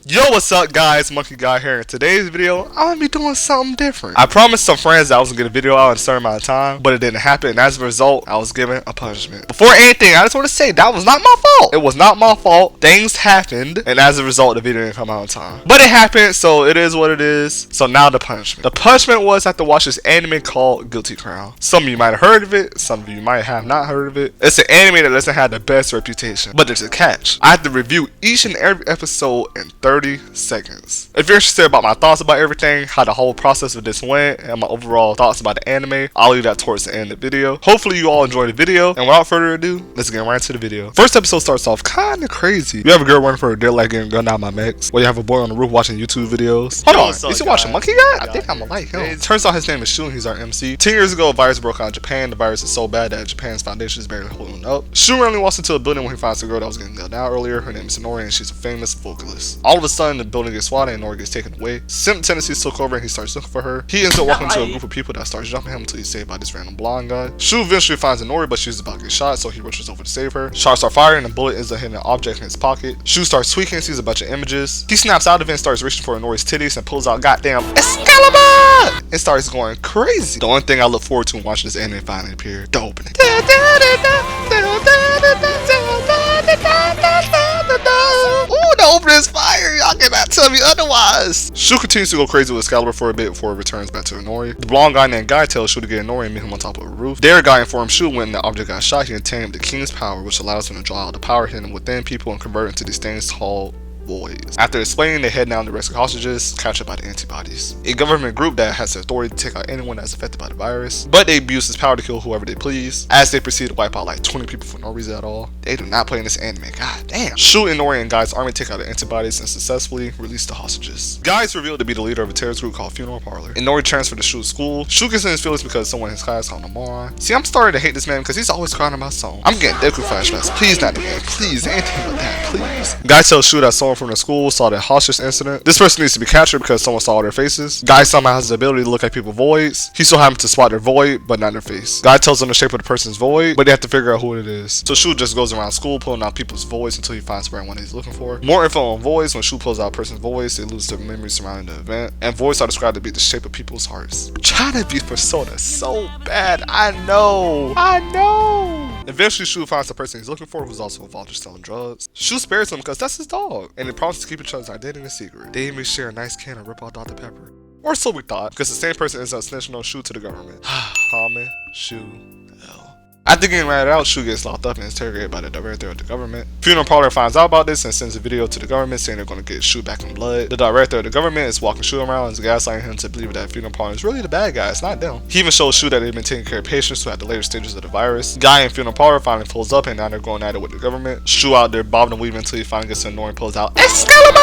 Yo, what's up guys, Monkey Guy here. In today's video, I'm gonna be doing something different. I promised some friends that I was gonna get a video out in a certain amount of time, but it didn't happen, and as a result, I was given a punishment. Before anything, I just want to say that was not my fault. It was not my fault. Things happened, and as a result, the video didn't come out in time. But it happened, so it is what it is. So now the punishment. The punishment was I had to watch this anime called Guilty Crown. Some of you might have heard of it, some of you might have not heard of it. It's an anime that doesn't have the best reputation, but there's a catch. I have to review each and every episode in 30 seconds. If you're interested about my thoughts about everything, how the whole process of this went, and my overall thoughts about the anime, I'll leave that towards the end of the video. Hopefully you all enjoyed the video, and without further ado, let's get right into the video. First episode starts off kinda crazy. You have a girl running for her dear life getting gunned down by mechs, while you have a boy on the roof watching YouTube videos. Hold on, is he watching Monkey Guy? I think I'ma like him. It turns out his name is Shu and he's our MC. 10 years ago, a virus broke out in Japan. The virus is so bad that Japan's foundation is barely holding up. Shu randomly walks into a building when he finds a girl that was getting gunned down earlier. Her name is Nori and she's a famous vocalist. All of a sudden, the building gets swatted and Nori gets taken away. Simp tendencies took over and he starts looking for her. He ends up walking into a group of people that starts jumping him until he's saved by this random blonde guy. Shu eventually finds Nori, but she's about to get shot, so he rushes over to save her. Shots are fired and a bullet ends up hitting an object in his pocket. Shu starts tweaking and sees a bunch of images. He snaps out of it and starts reaching for Nori's titties and pulls out goddamn Excalibur! It starts going crazy. The only thing I look forward to when watching this anime finally appear, the opening. Ooh, the opening is fire! Y'all cannot tell me otherwise. Shu continues to go crazy with Excalibur for a bit before it returns back to Nori. The blonde guy named Guy tells Shu to get Nori and meet him on top of a roof. There, Guy informs Shu when the object got shot, he obtained the King's power, which allows him to draw out the power hidden within people and convert into these things called voids. After explaining, they head down to rescue hostages, captured by the antibodies. A government group that has the authority to take out anyone that's affected by the virus, but they abuse this power to kill whoever they please. As they proceed to wipe out like 20 people for no reason at all. They do not play in this anime, god damn. Shu and Nori and Guy's army take out the antibodies and successfully release the hostages. Guy is revealed to be the leader of a terrorist group called Funeral Parlor, and Nori transferred to Shu's school. Shu gets in his feelings because someone in his class called him a moron. See, I'm starting to hate this man because he's always crying about something. I'm getting Deku flashbacks. Please not again. Please, anything but that, please. Guy tells Shu that someone from the school saw the hostage incident. This person needs to be captured because someone saw all their faces. Guy somehow has the ability to look at people's voids. He so happens to spot their void, but not their face. Guy tells them the shape of the person's void, but they have to figure out who it is. So Shu just goes around school pulling out people's voids until he finds the right one he's looking for. More info on voids. When Shu pulls out a person's voids, they lose their memories surrounding the event. And voids are described to be the shape of people's hearts. Trying to be Persona so bad. I know. Eventually, Shu finds the person he's looking for, who's also involved in selling drugs. Shu spares him because that's his dog, and they promise to keep each other's identity a secret. They even share a nice can of Rip Off Dr. Pepper. Or so we thought, because the same person ends up snitching on Shu to the government. Common, Shu, L. After getting ratted out, Shu gets locked up and interrogated by the director of the government. Funeral Parlor finds out about this and sends a video to the government saying they're going to get Shu back in blood. The director of the government is walking Shu around and is gaslighting him to believe that Funeral Parlor is really the bad guy, it's not them. He even shows Shu that they've been taking care of patients who had the later stages of the virus. Guy and Funeral Parlor finally pulls up and now they're going at it with the government. Shu out there bobbing and weaving until he finally gets to Nori and pulls out Excalibur!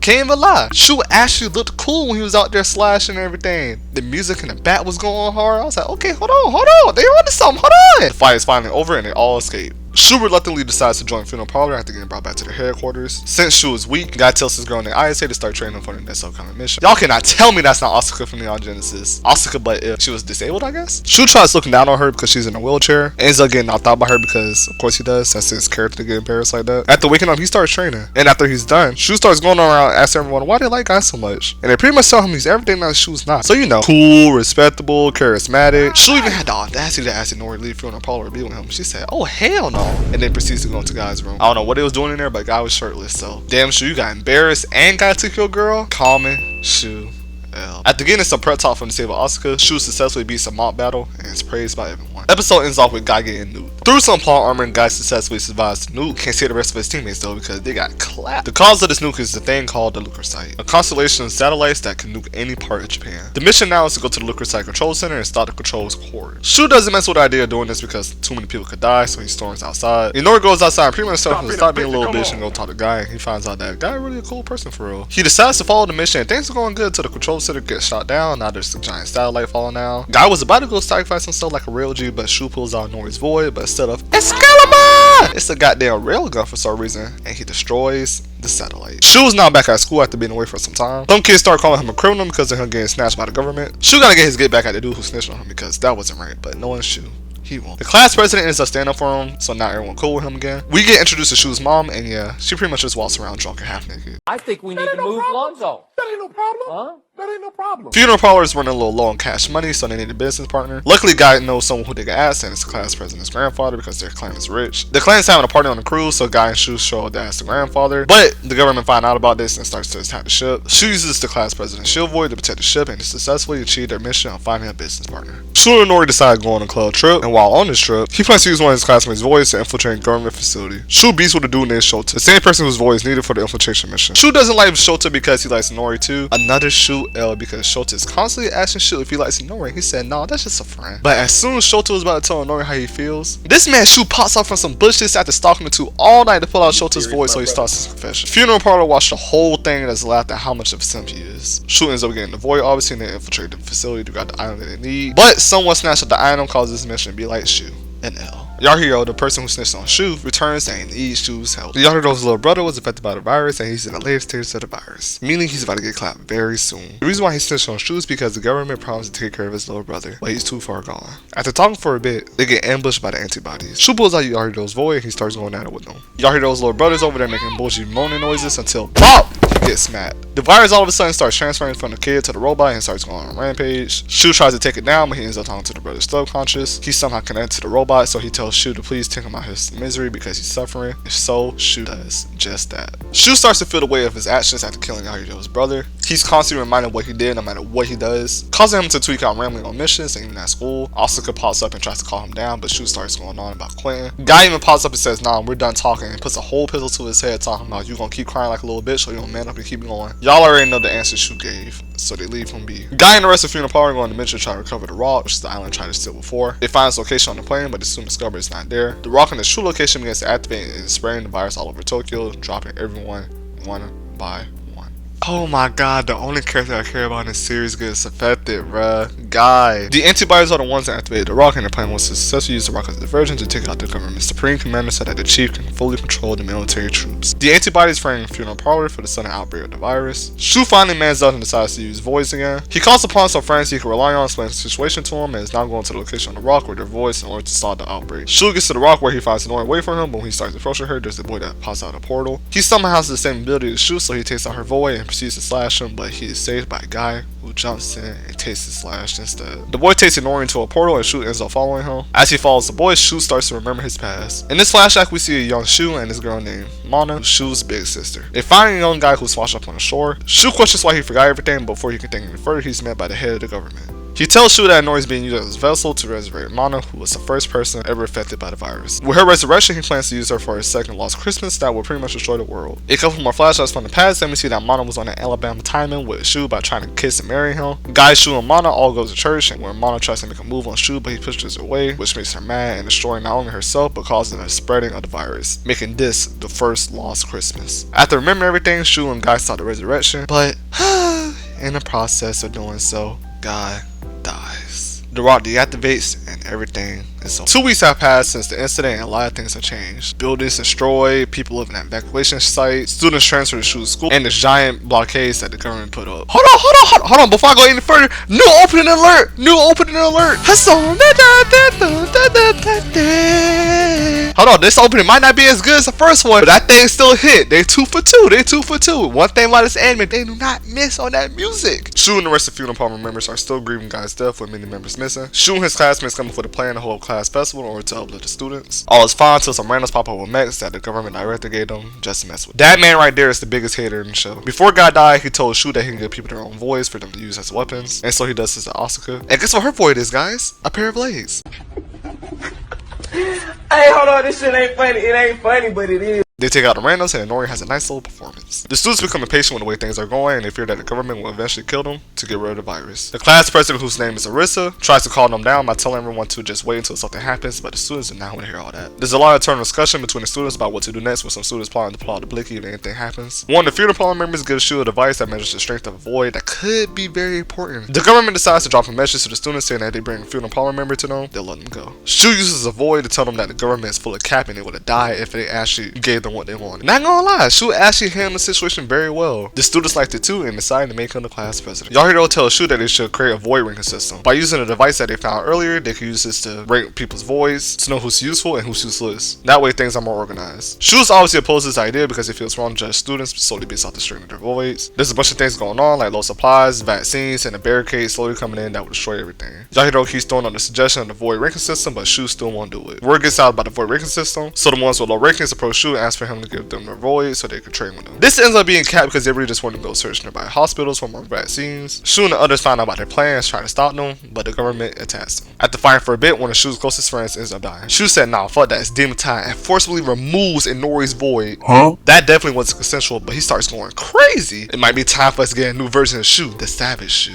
Can't even lie, Shu actually looked cool when he was out there slashing and everything. The music and the bat was going hard. I was like, okay, hold on, they're onto something, hold on. The fight is finally over and they all escape. Shu reluctantly decides to join Funeral Parlor after getting brought back to their headquarters. Since Shu is weak, Guy tells his girl named Ayase to start training for the next upcoming mission. Y'all cannot tell me that's not Asuka from Neon Genesis. Asuka, but if she was disabled, I guess? Shu tries looking down on her because she's in a wheelchair, and ends up getting knocked out by her because, of course he does, since his character to get embarrassed like that. After waking up, he starts training, and after he's done, Shu starts going around asking everyone why they like Guy so much. And they pretty much tell him he's everything that Shu's not. So you know, cool, respectable, charismatic. Shu even had the audacity to ask Nori to leave Funeral Parlor to be with him. She said, oh hell no, and then proceeds to go into Guy's room. I don't know what he was doing in there, but Guy was shirtless, so damn Shu, you got embarrassed and Guy took your girl? Common, Shu, L. After getting some prep talk from the stable Asuka, Shu successfully beats a mock battle and is praised by everyone. Episode ends off with Guy getting nuked. Through some plot armor, Guy successfully survives the nuke. Can't see the rest of his teammates though because they got clapped. The cause of this nuke is the thing called the Lucre Site, a constellation of satellites that can nuke any part of Japan. The mission now is to go to the Lucre Site control center and start the control's core. Shu doesn't mess with the idea of doing this because too many people could die, so he storms outside. Nori goes outside and pretty much tells him to stop being a little bitch and go talk to Guy. He finds out that Guy really a cool person for real. He decides to follow the mission and things are going good till the control center gets shot down. Now there's a giant satellite falling down. Guy was about to go sacrifice himself like a real G, but Shu pulls out Nori's void, but instead of Excalibur, it's a goddamn railgun for some reason, and he destroys the satellite. Shu is now back at school after being away for some time. Some kids start calling him a criminal because of him getting snatched by the government. Shu gotta get his get back at the dude who snitched on him because that wasn't right, but no one's Shu. he won't. The class president ends up standing up for him, so now everyone cool with him again. We get introduced to Shu's mom, and yeah, she pretty much just walks around drunk and half naked. I think we need to move Lonzo. That ain't no problem. Huh? That ain't no problem. Funeral parlors running a little low on cash money, so they need a business partner. Luckily, Guy knows someone who they can ask, and it's the class president's grandfather because their clan is rich. The clan's having a party on the cruise, so Guy and Shu show up to ask the grandfather, but the government find out about this and starts to attack the ship. Shu uses the class president's shield void to protect the ship and successfully achieve their mission of finding a business partner. Shu and Nori decide to go on a club trip, and while on this trip, he plans to use one of his classmates' voice to infiltrate a government facility. Shu beats with a dude named Shota, the same person whose voice needed for the infiltration mission. Shu doesn't like Shota because he likes Nori too. Another Shu L because Shota is constantly asking Shu if he likes Nori. He said, "No, that's just a friend." But as soon as Shota was about to tell Nori how he feels, this man Shu pops up from some bushes after stalking the two all night to pull out Shota's voice, so he starts his confession. Funeral parlor watched the whole thing and has laughed at how much of a simp he is. Shu ends up getting the void, obviously, and they infiltrate the facility to grab the item that they need. But someone snatched up the item, causes this mission to be like Shu and L. Yahiro, the person who snitched on Shu, returns saying he needs Shu's help. Yahiro's little brother was affected by the virus and he's in the latest stages of the virus, meaning he's about to get clapped very soon. The reason why he snitched on Shu is because the government promised to take care of his little brother, but he's too far gone. After talking for a bit, they get ambushed by the antibodies. Shu pulls out Yahiro's void and he starts going at it with them. Yahiro's little brother's over there making bullshit moaning noises until POP! He gets smacked. The virus all of a sudden starts transferring from the kid to the robot and starts going on a rampage. Shu tries to take it down, but he ends up talking to the brother's subconscious. He's somehow connected to the robot, so he tells Shu to please take him out his misery because he's suffering. If so, Shu does just that. Shu starts to feel the weight of his actions after killing Yahiro's brother. He's constantly reminded of what he did no matter what he does, causing him to tweak out rambling on missions and even at school. Asuka pops up and tries to calm him down, but Shu starts going on about Quentin. Guy even pops up and says, "Nah, we're done talking," and puts a whole pistol to his head talking about, "You gonna keep crying like a little bitch, or you gonna man up and keep going." Y'all already know the answer Shu gave, so they leave him be. Guy and the rest of Funeral Parlor go on the mission to try to recover the rock, which is the island tried to steal before. They find its location on the plane, but they soon discover it's not there. The rock in the true location begins to activate and spreading the virus all over Tokyo, dropping everyone one by one. Oh my god, the only character I care about in this series gets affected, bruh. Guy. The antibodies are the ones that activated the rock, and the plan was to successfully use the rock as a diversion to take out the government's supreme commander so that the chief can fully control the military troops. The antibodies frame Funeral Parlor for the sudden outbreak of the virus. Shu finally mans up and decides to use voice again. He calls upon some friends he can rely on, explains the situation to him, and is now going to the location on the rock with their voice in order to stop the outbreak. Shu gets to the rock where he finds Nori waiting for him, but when he starts approaching her, there's a boy that pops out a portal. He somehow has the same ability as Shu, so he takes out her void and proceeds to slash him, but he is saved by a guy who jumps in and takes his slash instead. The boy takes Nori into a portal and Shu ends up following him. As he follows the boy, Shu starts to remember his past. In this flashback, we see a young Shu and this girl named Mana, Shu's big sister. They find a young guy who's washed up on the shore. Shu questions why he forgot everything, but before he can think any further, he's met by the head of the government. He tells Shu that Nori is being used as a vessel to resurrect Mana, who was the first person ever affected by the virus. With her resurrection, he plans to use her for his second Lost Christmas that will pretty much destroy the world. A couple more flashbacks from the past, then we see that Mana was on an Alabama timing with Shu by trying to kiss and marry him. Guy, Shu, and Mana all go to church, and where Mana tries to make a move on Shu, but he pushes her away, which makes her mad and destroying not only herself, but causing a spreading of the virus, making this the first Lost Christmas. After remembering everything, Shu and Guy start the resurrection, but in the process of doing so, Guy dies. The rock deactivates and everything is over. 2 weeks have passed since the incident and a lot of things have changed. Buildings destroyed, people live in an evacuation site, students transferred to Shu's school, and the giant blockades that the government put up. Hold on, before I go any further, new opening alert! Hold on, this opening might not be as good as the first one, but that thing still hit. They 2 for 2. One thing about this anime, they do not miss on that music. Shu and the rest of Funeral Parlor members are still grieving Guy's death with many members missing. Shu and his classmates come up with a plan to hold a class festival in order to uplift the students. All is fine until some randoms pop up with mechs that the government director gave them just to mess with. That man right there is the biggest hater in the show. Before Guy died, he told Shu that he can give people their own voice for them to use as weapons, and so he does this to Asuka. And guess what her void is, guys? A pair of legs. Hey, hold on, this shit ain't funny. It ain't funny, but it is. They take out the randoms and Nori has a nice little performance. The students become impatient with the way things are going and they fear that the government will eventually kill them to get rid of the virus. The class president, whose name is Arisa, tries to calm them down by telling everyone to just wait until something happens, but the students do not want to hear all that. There's a lot of internal discussion between the students about what to do next, with some students plotting to pull out the blicky if anything happens. One of the Funeral Parlor members gives Shu a device that measures the strength of a void that could be very important. The government decides to drop a message to the students saying that if they bring a Funeral Parlor member to them, they'll let them go. Shu uses a void to tell them that the government is full of cap and they would have died if they actually gave them getting what they wanted. Not gonna lie, Shu actually handled the situation very well. The students liked it too and decided to make him the class president. Yahiro tells Shu that they should create a void ranking system. By using a device that they found earlier, they could use this to rank people's voids, to know who's useful and who's useless. That way things are more organized. Shu's obviously opposed to this idea because he feels wrong to judge students solely based off the strength of their voids. There's a bunch of things going on like low supplies, vaccines, and a barricade slowly coming in that will destroy everything. Yahiro keeps throwing on the suggestion of the void ranking system, but Shu still won't do it. Word gets out about the void ranking system, so the ones with low rankings approach Shu and ask for him to give them their void so they could train with them. This ends up being capped because they really just want to go search nearby hospitals for more vaccines. Shu and the others find out about their plans, try to stop them, but the government attacks them. After fighting for a bit, one of Shu's closest friends ends up dying. Shu said, nah, fuck that, it's Demon Time, and forcibly removes Inori's void. That definitely wasn't consensual, but he starts going crazy. It might be time for us to get a new version of Shu, the Savage Shu.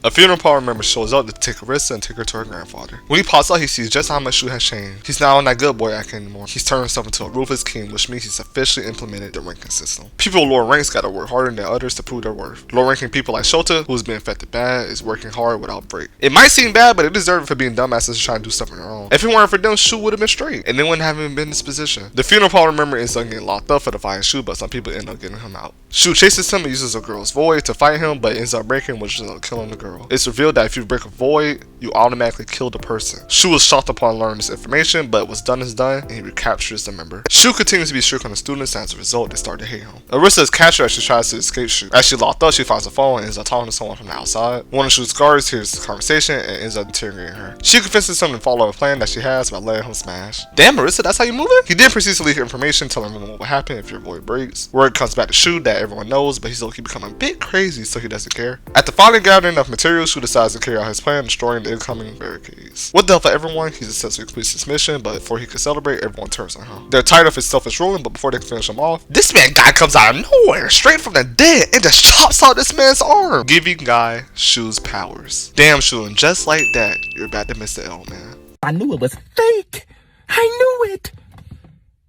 A funeral parlor member shows up to take Arisa and take her to her grandfather. When he pops out, he sees just how much Shu has changed. He's not on that good boy acting anymore. He's turned himself into a ruthless king, which means he's officially implemented the ranking system. People with lower ranks gotta work harder than others to prove their worth. Low ranking people like Shota, who's been affected bad, is working hard without break. It might seem bad, but they deserve it for being dumbasses trying to do stuff on their own. If it weren't for them, Shu would have been straight, and they wouldn't have even been in this position. The funeral parlor member ends up getting locked up for defying Shu, but some people end up getting him out. Shu chases him and uses a girl's void to fight him, but ends up breaking, which ends up killing the girl. It's revealed that if you break a void, you automatically kill the person. Shu was shocked upon learning this information, but what's done is done, and he recaptures the member. Shu continues to be strict on the students, and as a result, they start to hate him. Arisa is captured as she tries to escape Shu. As she locked up, she finds a phone and ends up talking to someone from the outside. One of Shu's guards hears the conversation and ends up interrogating her. She convinces him to follow a plan that she has by letting him smash. Damn, Arisa, that's how you move it? He then proceeds to leak information telling everyone what will happen if your void breaks. Word comes back to Shu that everyone knows, but he's low-key becoming a bit crazy, so he doesn't care. After finally gathering enough materials, Shu decides to carry out his plan, destroying the incoming barricades. With the help of everyone, he successfully completes his mission, but before he can celebrate, everyone turns on him. They're tired of his selfish ruling, but before they can finish him off, this man guy comes out of nowhere, straight from the dead, and just chops out this man's arm, giving Guy Shu's powers. Damn, Shu, and just like that, you're about to miss the L, man. I knew it was fake. I knew it.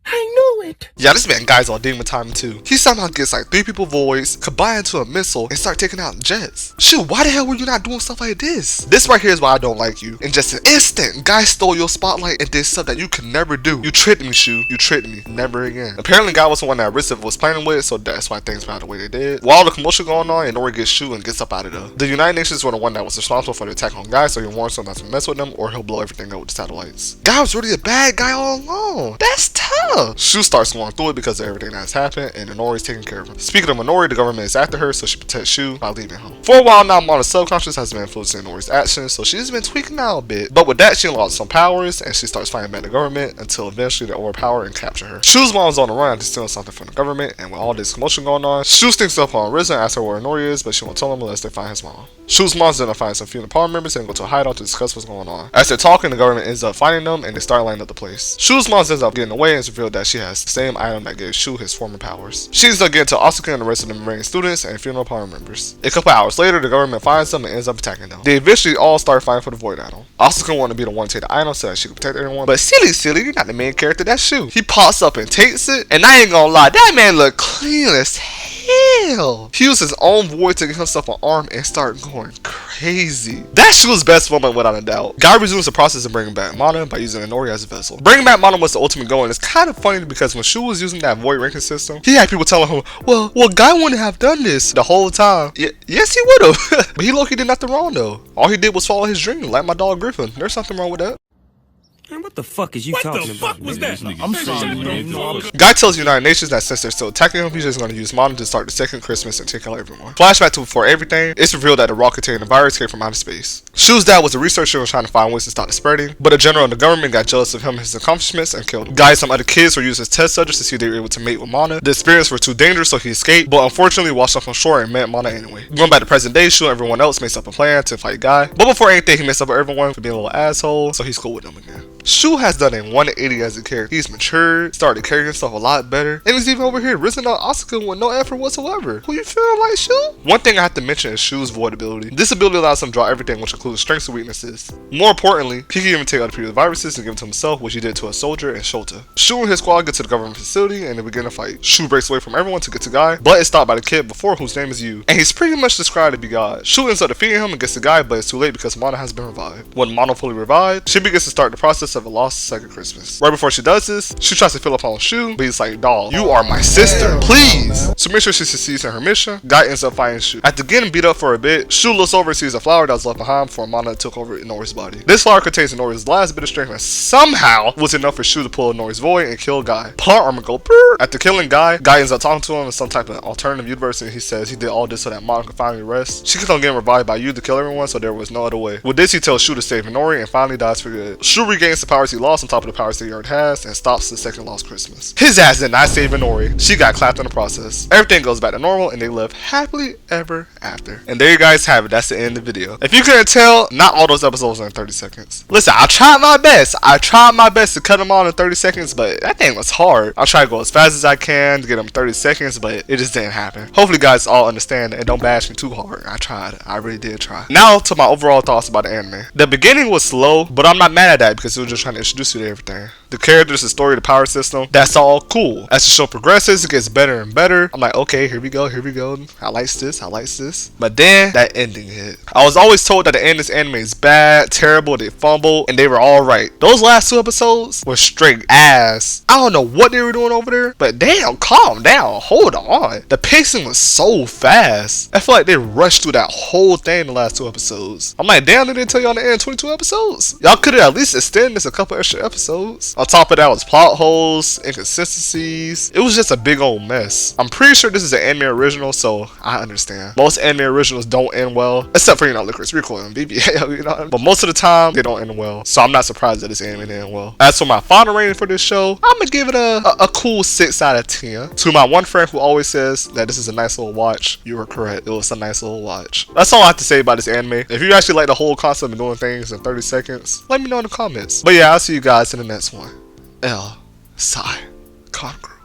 I knew it. Yeah, this man Guy's on Demon Time too. He somehow gets like 3 people voids, combine into a missile, and start taking out jets. Shoot, why the hell were you not doing stuff like this? This right here is why I don't like you. In just an instant, Guy stole your spotlight and did stuff that you could never do. You tricked me, Shu. You tricked me. Never again. Apparently, Guy was the one that Arisa was planning with, so that's why things went out the way they did. While the commotion going on, Inori gets Shu and gets up out of there. The United Nations were the one that was responsible for the attack on Guy, so he warns them not to mess with them or he'll blow everything up with the satellites. Guy was really a bad guy all along. That's tough. Shu starts going through it because of everything that's happened, and Inori's taking care of him. Speaking of Inori, the government is after her, so she protects Shu by leaving him. For a while now, Mana's subconscious has been influencing Inori's actions, so she's been tweaking out a bit. But with that, she unlocks some powers, and she starts fighting back the government until eventually they overpower and capture her. Shu's mom's on the run to steal something from the government, and with all this commotion going on, Shu stinks up on Arisa and asks her where Inori is, but she won't tell him unless they find his mom. Shu's mom's gonna find some funeral parlor members and go to a hideout to discuss what's going on. As they're talking, the government ends up finding them, and they start lining up the place. Shu's mom ends up getting away and it's revealed that she has the same item that gave Shu his former powers. She ends up getting to Asuka and the rest of the remaining students and funeral parlor members. A couple hours later, the government finds them and ends up attacking them. They eventually all start fighting for the void idol. Asuka wanted to be the one to take the item so that she could protect everyone, but silly, you're not the main character, that's Shu. He pops up and takes it, and I ain't gonna lie, that man look clean as hell. He used his own void to get himself an arm and start going crazy. That's Shu's best moment without a doubt. Guy resumes the process of bringing back Mana by using Inori as a vessel. Bringing back Mana was the ultimate goal, and it's kind of funny because when Shu was using that void ranking system, he had people telling him, well, Guy wouldn't have done this the whole time. Yes, he would have. But he low-key did nothing wrong though. All he did was follow his dream, like my dog Griffin. There's something wrong with that. Man, what the fuck is you talking about? What was that? I'm sorry. Guy tells the United Nations that since they're still attacking him, he's just going to use Mana to start the second Christmas and take out everyone. Flashback to before everything, it's revealed that the rock containing the virus came from outer space. Shu's dad was a researcher and was trying to find ways to stop the spreading, but a general in the government got jealous of him and his accomplishments and killed him. Guy and some other kids were used as test subjects to see if they were able to mate with Mana. The experiments were too dangerous, so he escaped, but unfortunately washed up on shore and met Mana anyway. Going back to present day, Shu and everyone else makes up a plan to fight Guy, but before anything, he messed up with everyone for being a little asshole, so he's cool with them again. Shu has done a 180 as a character. He's matured, started carrying himself a lot better, and he's even over here risen on Asuka with no effort whatsoever. Who you feeling like, Shu? One thing I have to mention is Shu's void ability. This ability allows him to draw everything, which includes strengths and weaknesses. More importantly, he can even take other people's viruses and give them to himself, which he did to a soldier and Shota. Shu and his squad get to the government facility and they begin a fight. Shu breaks away from everyone to get to Guy, but is stopped by the kid before whose name is Yu, and he's pretty much described to be God. Shu ends up defeating him and gets the Guy, but it's too late because Mana has been revived. When Mana fully revived, she begins to start the process purpose of a lost second Christmas. Right before she does this, she tries to fill up on Shu, but he's like, dawg, you are my sister, please. So make sure she succeeds in her mission. Guy ends up fighting Shu. After getting beat up for a bit, Shu looks over and sees a flower that was left behind before Mana took over Inori's body. This flower contains Inori's last bit of strength and somehow was enough for Shu to pull Inori's void and kill Guy. Plot armor go brrr. After killing Guy ends up talking to him in some type of alternative universe, and he says he did all this so that Mana could finally rest. She kept on getting revived by you to kill everyone, so there was no other way. With this, he tells Shu to save Inori and finally dies for good. Shu regains the powers he lost on top of the powers that he already has and stops the second lost Christmas. His ass did not save Inori. She got clapped in the process. Everything goes back to normal and they live happily ever after. And there you guys have it. That's the end of the video. If you couldn't tell, not all those episodes are in 30 seconds. Listen, I tried my best. I tried my best to cut them all in 30 seconds, but that thing was hard. I'll try to go as fast as I can to get them 30 seconds, but it just didn't happen. Hopefully you guys all understand and don't bash me too hard. I tried. I really did try. Now to my overall thoughts about the anime. The beginning was slow, but I'm not mad at that because it was just trying to introduce you to everything. The characters, the story, the power system, that's all cool. As the show progresses, it gets better and better. I'm like, okay, here we go, here we go. I like this, I like this. But then that ending hit. I was always told that the end of this anime is bad, terrible, they fumbled, and they were all right. Those last 2 episodes were straight ass. I don't know what they were doing over there, but damn, calm down, hold on. The pacing was so fast. I feel like they rushed through that whole thing in the last 2 episodes. I'm like, damn, they didn't tell you on the end 22 episodes. Y'all could have at least extended this a couple extra episodes. On top of that was plot holes, inconsistencies. It was just a big old mess. I'm pretty sure this is an anime original, so I understand. Most anime originals don't end well, except for, Licorice Recoil and BBL, But most of the time, they don't end well. So I'm not surprised that this anime didn't end well. As for my final rating for this show, I'm gonna give it a cool 6 out of 10. To my one friend who always says that this is a nice little watch, you were correct. It was a nice little watch. That's all I have to say about this anime. If you actually like the whole concept of doing things in 30 seconds, let me know in the comments. But yeah, I'll see you guys in the next one. L. Sai Conqueror.